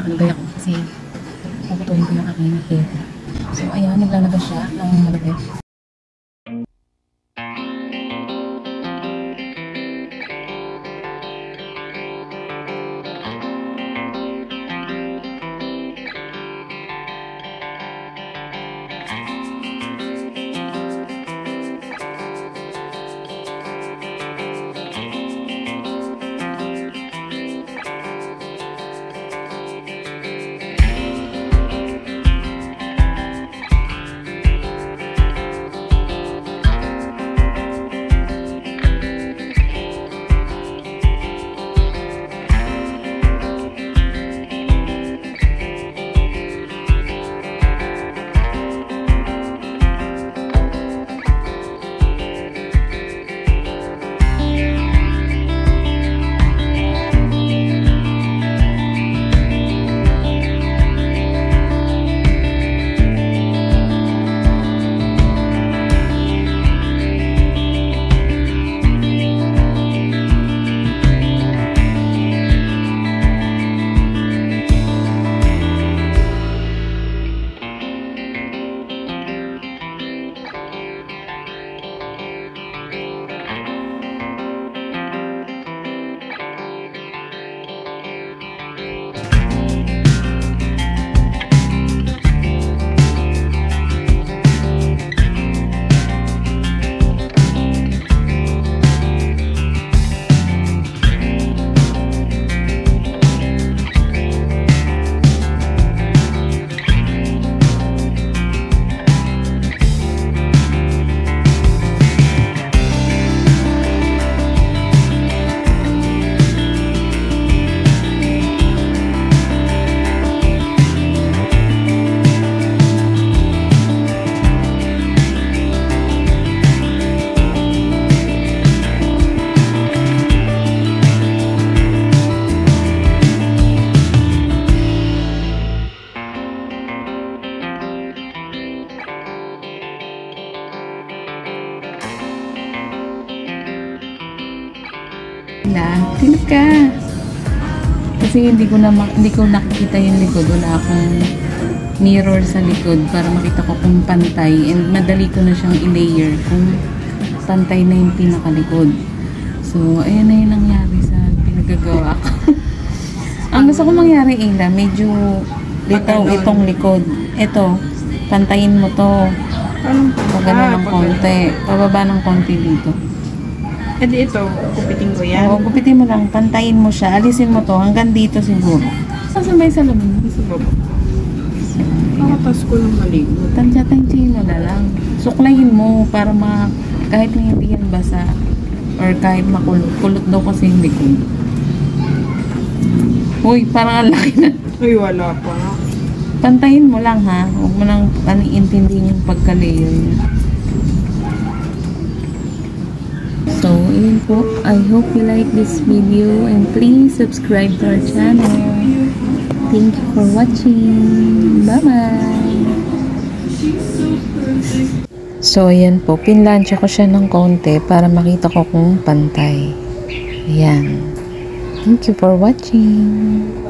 nakalagay ako kasi puputuhin ko yung aking hair. So ayan, naglalagay siya ng malagay. Tinap ka. Kasi hindi ko nakikita yung likod. Wala akong mirror sa likod para makita ko kung pantay. And madali ko na siyang i-layer kung pantay na yung pinakalikod. So, ayan na yung nangyari sa pinagagawa ko. Ang gusto ko mangyari, Ila, medyo dito, itong likod. Ito, pantayin mo to. Pagano ng konti. Pababa ng konti dito. E di ito, gupitin ko yan. Oo, gupitin mo lang. Pantayin mo siya. Alisin mo to hanggang dito siguro. Saan ba yung salamin? Sa baba. Kakatas ko lang maligo. Tansya-tansyahin mo na lang. Suklayin mo para kahit na hindi yan basa or kahit makulot daw kasi yung likod. Uy, parang ang laki na. Uy, wala pa. Pantayin mo lang ha. Huwag mo nang intindihin yung pagka-layer niya. So, yun po. I hope you like this video and please subscribe to our channel. Thank you for watching. Bye-bye! So, ayan po. Pinlansya ko siya ng konti para makita ko kung pantay. Ayan. Thank you for watching.